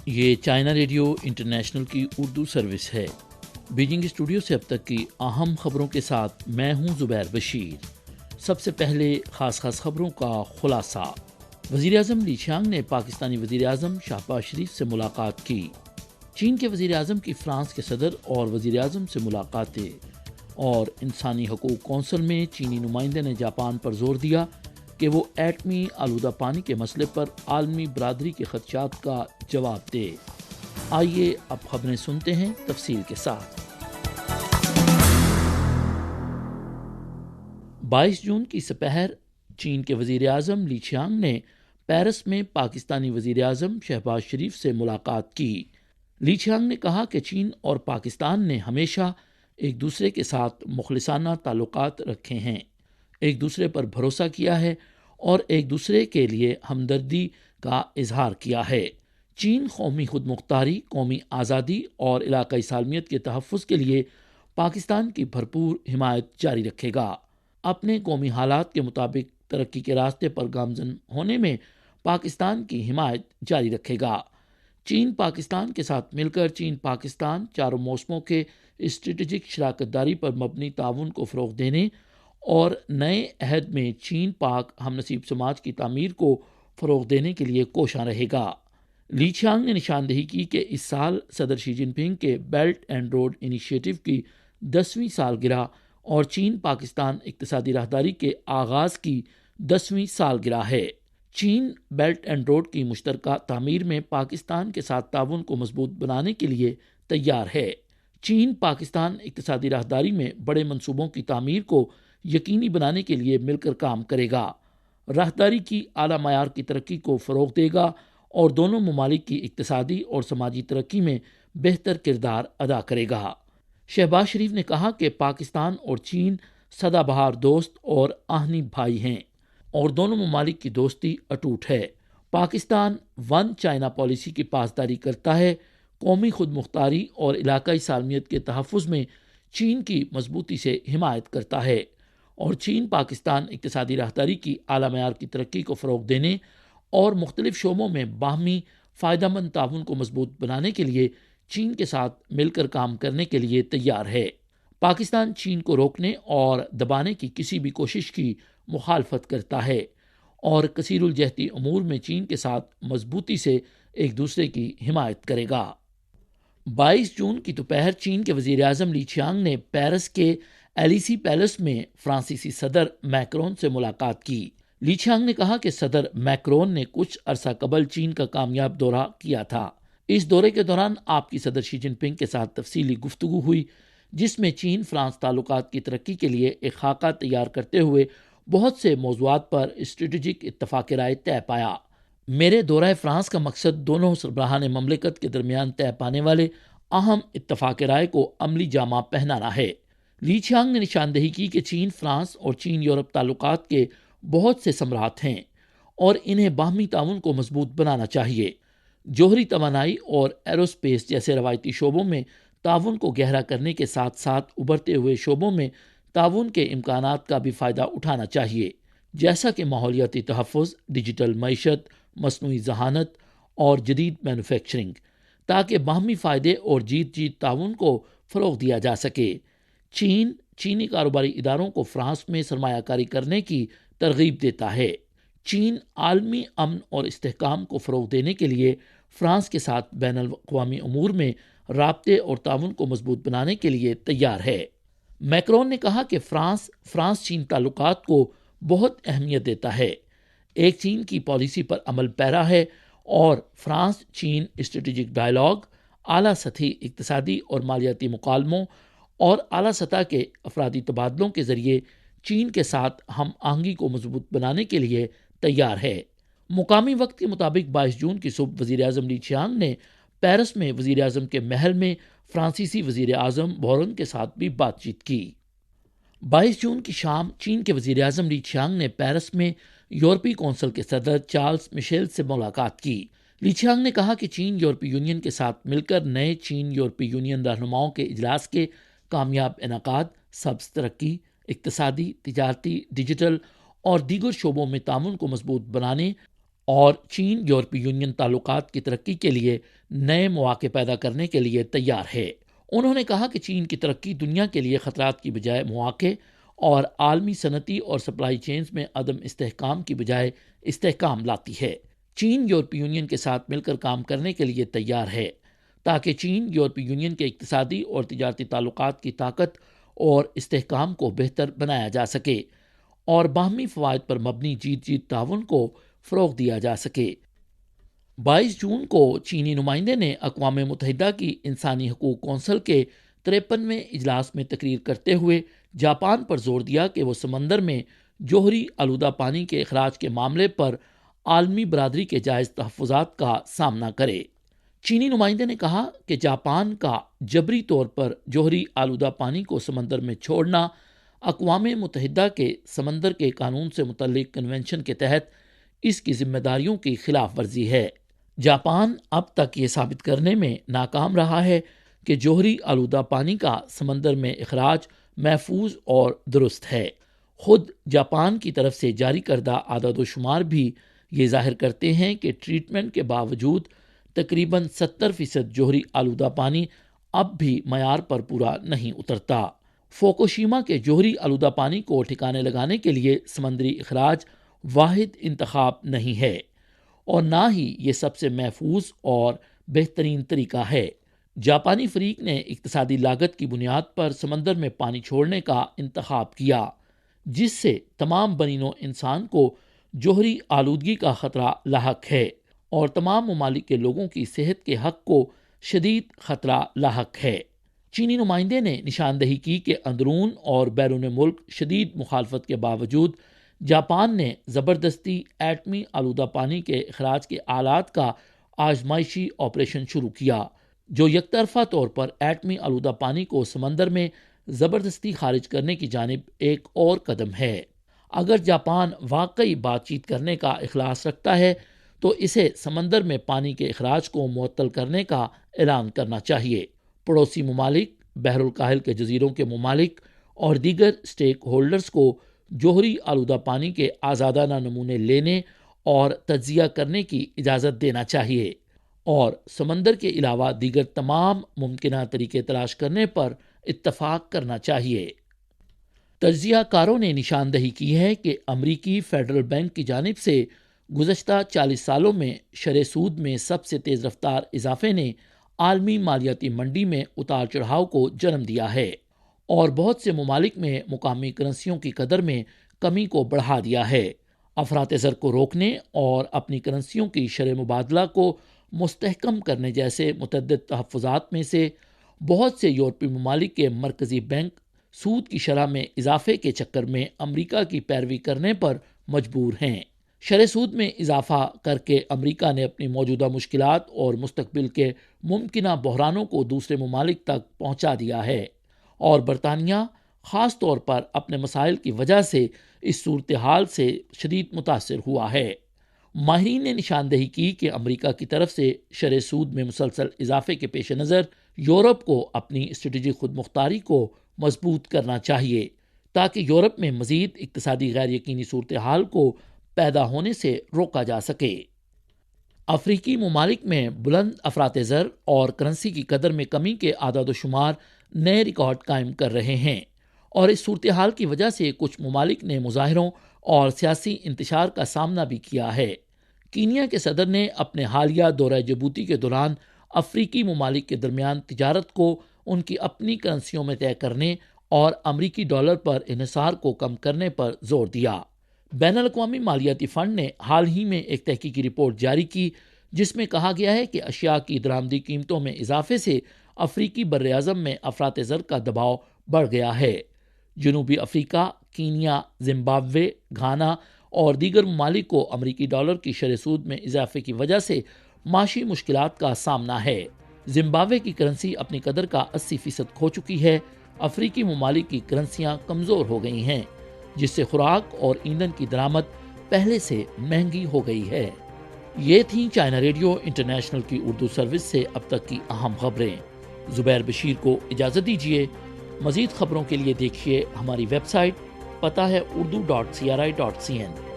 یہ China radio international کی Urdu service ہے۔ بیجنگ اسٹوڈیو سے اب تک کی اہم خبروں کے ساتھ میں ہوں زبیر بشیر۔ سب سے پہلے خاص خبروں کا خلاصہ۔ وزیر اعظم لی چیانگ نے پاکستانی وزیر اعظم شہباز شریف سے ملاقات کی۔ چین کے وزیر اعظم کی فرانس کے صدر اور وزیر اعظم سے ملاقاتیں، اور انسانی حقوق کونسل میں چینی نمائندے نے جاپان پر زور دیا کہ وہ ایٹمی آلودہ پانی کے مسئلے پر عالمی برادری کے خدشات کا جواب دے۔ آئیے اب خبریں سنتے ہیں تفصیل کے ساتھ۔ 22 جون کی سپہر چین کے وزیر اعظم لی چیانگ نے پیرس میں پاکستانی وزیر اعظم شہباز شریف سے ملاقات کی۔ لی چیانگ نے کہا کہ چین اور پاکستان نے ہمیشہ ایک دوسرے کے ساتھ مخلصانہ تعلقات رکھے ہیں، ایک دوسرے پر بھروسہ کیا ہے اور ایک دوسرے کے لیے ہمدردی کا اظہار کیا ہے۔ چین قومی خود مختاری، قومی آزادی اور علاقائی سالمیت کے تحفظ کے لیے پاکستان کی بھرپور حمایت جاری رکھے گا۔ اپنے قومی حالات کے مطابق ترقی کے راستے پر گامزن ہونے میں پاکستان کی حمایت جاری رکھے گا۔ چین پاکستان کے ساتھ مل کر چین پاکستان چاروں موسموں کے اسٹریٹجک شراکت داری پر مبنی تعاون کو فروغ دینے اور نئے عہد میں چین پاک ہم نصیب سماج کی تعمیر کو فروغ دینے کے لیے کوشاں رہے گا۔ لی چیانگ نے نشاندہی کی کہ اس سال صدر شی جن پنگ کے بیلٹ اینڈ روڈ انیشیٹو کی 10ویں سالگرہ اور چین پاکستان اقتصادی راہداری کے آغاز کی 10ویں سالگرہ ہے۔ چین بیلٹ اینڈ روڈ کی مشترکہ تعمیر میں پاکستان کے ساتھ تعاون کو مضبوط بنانے کے لیے تیار ہے۔ چین پاکستان اقتصادی راہداری میں بڑے منصوبوں کی تعمیر کو یقینی بنانے کے لیے مل کر کام کرے گا، راہداری کی اعلیٰ معیار کی ترقی کو فروغ دے گا اور دونوں ممالک کی اقتصادی اور سماجی ترقی میں بہتر کردار ادا کرے گا۔ شہباز شریف نے کہا کہ پاکستان اور چین سدا بہار دوست اور آہنی بھائی ہیں اور دونوں ممالک کی دوستی اٹوٹ ہے۔ پاکستان ون چائنا پالیسی کی پاسداری کرتا ہے، قومی خود مختاری اور علاقائی سالمیت کے تحفظ میں چین کی مضبوطی سے حمایت کرتا ہے، اور چین پاکستان اقتصادی راہداری کی اعلیٰ معیار کی ترقی کو فروغ دینے اور مختلف شعبوں میں باہمی فائدہ مند تعاون کو مضبوط بنانے کے لیے چین کے ساتھ مل کر کام کرنے کے لیے تیار ہے۔ پاکستان چین کو روکنے اور دبانے کی کسی بھی کوشش کی مخالفت کرتا ہے اور کثیر الجہتی امور میں چین کے ساتھ مضبوطی سے ایک دوسرے کی حمایت کرے گا۔ 22 جون کی دوپہر چین کے وزیر اعظم لی چیانگ نے پیرس کے ایلیسی پیلس میں فرانسیسی صدر میکرون سے ملاقات کی۔ لی چیانگ نے کہا کہ صدر میکرون نے کچھ عرصہ قبل چین کا کامیاب دورہ کیا تھا۔ اس دورے کے دوران آپ کی صدر شی جن پنگ کے ساتھ تفصیلی گفتگو ہوئی، جس میں چین فرانس تعلقات کی ترقی کے لیے ایک خاکہ تیار کرتے ہوئے بہت سے موضوعات پر اسٹریٹجک اتفاق رائے طے پایا۔ میرے دورہ فرانس کا مقصد دونوں سربراہان مملکت کے درمیان طے پانے والے اہم اتفاق رائے کو عملی جامہ پہنانا ہے۔ لی چیانگ نے نشاندہی کی کہ چین فرانس اور چین یورپ تعلقات کے بہت سے ثمرات ہیں اور انہیں باہمی تعاون کو مضبوط بنانا چاہیے۔ جوہری توانائی اور ایروسپیس جیسے روایتی شعبوں میں تعاون کو گہرا کرنے کے ساتھ ساتھ ابھرتے ہوئے شعبوں میں تعاون کے امکانات کا بھی فائدہ اٹھانا چاہیے، جیسا کہ ماحولیاتی تحفظ، ڈیجیٹل معیشت، مصنوعی ذہانت اور جدید مینوفیکچرنگ، تاکہ باہمی فائدے اور جیت جیت تعاون کو فروغ دیا جا سکے۔ چینی کاروباری اداروں کو فرانس میں سرمایہ کاری کرنے کی ترغیب دیتا ہے۔ چین عالمی امن اور استحکام کو فروغ دینے کے لیے فرانس کے ساتھ بین الاقوامی امور میں رابطے اور تعاون کو مضبوط بنانے کے لیے تیار ہے۔ میکرون نے کہا کہ فرانس چین تعلقات کو بہت اہمیت دیتا ہے، ایک چین کی پالیسی پر عمل پیرا ہے، اور فرانس چین اسٹریٹجک ڈائیلاگ، اعلیٰ سطحی اقتصادی اور مالیاتی مکالموں اور اعلیٰ سطح کے افرادی تبادلوں کے ذریعے چین کے ساتھ ہم آہنگی کو مضبوط بنانے کے لیے تیار ہے۔ مقامی وقت کے مطابق 22 جون کی صبح وزیر اعظم لی چیانگ نے پیرس میں وزیر اعظم کے محل میں فرانسیسی وزیر اعظم بورن کے ساتھ بھی بات چیت کی۔ 22 جون کی شام چین کے وزیر اعظم لی چیانگ نے پیرس میں یورپی کونسل کے صدر چارلز مشیل سے ملاقات کی۔ لی چیانگ نے کہا کہ چین یورپی یونین کے ساتھ مل کر نئے چین یورپی یونین رہنماؤں کے اجلاس کے کامیاب انعقاد سبز ترقی، اقتصادی، تجارتی، ڈیجیٹل اور دیگر شعبوں میں تعاون کو مضبوط بنانے اور چین یورپی یونین تعلقات کی ترقی کے لیے نئے مواقع پیدا کرنے کے لیے تیار ہے۔ انہوں نے کہا کہ چین کی ترقی دنیا کے لیے خطرات کی بجائے مواقع اور عالمی صنعتی اور سپلائی چینز میں عدم استحکام کی بجائے استحکام لاتی ہے۔ چین یورپی یونین کے ساتھ مل کر کام کرنے کے لیے تیار ہے تاکہ چین یورپی یونین کے اقتصادی اور تجارتی تعلقات کی طاقت اور استحکام کو بہتر بنایا جا سکے اور باہمی فوائد پر مبنی جیت جیت تعاون کو فروغ دیا جا سکے۔ 22 جون کو چینی نمائندے نے اقوام متحدہ کی انسانی حقوق کونسل کے 53ویں اجلاس میں تقریر کرتے ہوئے جاپان پر زور دیا کہ وہ سمندر میں جوہری آلودہ پانی کے اخراج کے معاملے پر عالمی برادری کے جائز تحفظات کا سامنا کرے۔ چینی نمائندے نے کہا کہ جاپان کا جبری طور پر جوہری آلودہ پانی کو سمندر میں چھوڑنا اقوام متحدہ کے سمندر کے قانون سے متعلق کنونشن کے تحت اس کی ذمہ داریوں کی خلاف ورزی ہے۔ جاپان اب تک یہ ثابت کرنے میں ناکام رہا ہے کہ جوہری آلودہ پانی کا سمندر میں اخراج محفوظ اور درست ہے۔ خود جاپان کی طرف سے جاری کردہ اعداد و شمار بھی یہ ظاہر کرتے ہیں کہ ٹریٹمنٹ کے باوجود تقریباً 70% جوہری آلودہ پانی اب بھی معیار پر پورا نہیں اترتا۔ فوکوشیما کے جوہری آلودہ پانی کو ٹھکانے لگانے کے لیے سمندری اخراج واحد انتخاب نہیں ہے اور نہ ہی یہ سب سے محفوظ اور بہترین طریقہ ہے۔ جاپانی فریق نے اقتصادی لاگت کی بنیاد پر سمندر میں پانی چھوڑنے کا انتخاب کیا، جس سے تمام بنی نوع انسان کو جوہری آلودگی کا خطرہ لاحق ہے اور تمام ممالک کے لوگوں کی صحت کے حق کو شدید خطرہ لاحق ہے۔ چینی نمائندے نے نشاندہی کی کہ اندرون اور بیرون ملک شدید مخالفت کے باوجود جاپان نے زبردستی ایٹمی آلودہ پانی کے اخراج کے آلات کا آزمائشی آپریشن شروع کیا، جو یک طرفہ طور پر ایٹمی آلودہ پانی کو سمندر میں زبردستی خارج کرنے کی جانب ایک اور قدم ہے۔ اگر جاپان واقعی بات چیت کرنے کا اخلاص رکھتا ہے تو اسے سمندر میں پانی کے اخراج کو معطل کرنے کا اعلان کرنا چاہیے۔ پڑوسی ممالک، بحر الکاہل کے جزیروں کے ممالک اور دیگر اسٹیک ہولڈرز کو جوہری آلودہ پانی کے آزادانہ نمونے لینے اور تجزیہ کرنے کی اجازت دینا چاہیے اور سمندر کے علاوہ دیگر تمام ممکنہ طریقے تلاش کرنے پر اتفاق کرنا چاہیے۔ تجزیہ کاروں نے نشاندہی کی ہے کہ امریکی فیڈرل بینک کی جانب سے گزشتہ 40 سالوں میں شرح سود میں سب سے تیز رفتار اضافے نے عالمی مالیاتی منڈی میں اتار چڑھاؤ کو جنم دیا ہے اور بہت سے ممالک میں مقامی کرنسیوں کی قدر میں کمی کو بڑھا دیا ہے۔ افراط زر کو روکنے اور اپنی کرنسیوں کی شرح مبادلہ کو مستحکم کرنے جیسے متعدد تحفظات میں سے بہت سے یورپی ممالک کے مرکزی بینک سود کی شرح میں اضافے کے چکر میں امریکہ کی پیروی کرنے پر مجبور ہیں۔ شرح سود میں اضافہ کر کے امریکہ نے اپنی موجودہ مشکلات اور مستقبل کے ممکنہ بحرانوں کو دوسرے ممالک تک پہنچا دیا ہے اور برطانیہ خاص طور پر اپنے مسائل کی وجہ سے اس صورتحال سے شدید متاثر ہوا ہے۔ ماہرین نے نشاندہی کی کہ امریکہ کی طرف سے شرح سود میں مسلسل اضافے کے پیش نظر یورپ کو اپنی اسٹریٹجک خود مختاری کو مضبوط کرنا چاہیے تاکہ یورپ میں مزید اقتصادی غیر یقینی صورتحال کو پیدا ہونے سے روکا جا سکے۔ افریقی ممالک میں بلند افراط زر اور کرنسی کی قدر میں کمی کے اعداد و شمار نئے ریکارڈ قائم کر رہے ہیں اور اس صورتحال کی وجہ سے کچھ ممالک نے مظاہروں اور سیاسی انتشار کا سامنا بھی کیا ہے۔ کینیا کے صدر نے اپنے حالیہ دورہ جبوتی کے دوران افریقی ممالک کے درمیان تجارت کو ان کی اپنی کرنسیوں میں طے کرنے اور امریکی ڈالر پر انحصار کو کم کرنے پر زور دیا۔ بین الاقوامی مالیاتی فنڈ نے حال ہی میں ایک تحقیقی رپورٹ جاری کی جس میں کہا گیا ہے کہ اشیاء کی درآمدی قیمتوں میں اضافے سے افریقی براعظم میں افراط زر کا دباؤ بڑھ گیا ہے۔ جنوبی افریقہ، کینیا، زمبابوے، گھانا اور دیگر ممالک کو امریکی ڈالر کی شرح سود میں اضافے کی وجہ سے معاشی مشکلات کا سامنا ہے۔ زمبابوے کی کرنسی اپنی قدر کا 80% کھو چکی ہے۔ افریقی ممالک کی کرنسیاں کمزور ہو گئی ہیں جس سے خوراک اور ایندھن کی درآمد پہلے سے مہنگی ہو گئی ہے۔ یہ تھیں چائنا ریڈیو انٹرنیشنل کی اردو سروس سے اب تک کی اہم خبریں۔ زبیر بشیر کو اجازت دیجیے۔ مزید خبروں کے لیے دیکھیے ہماری ویب سائٹ، پتہ ہے urdu.cri.cn۔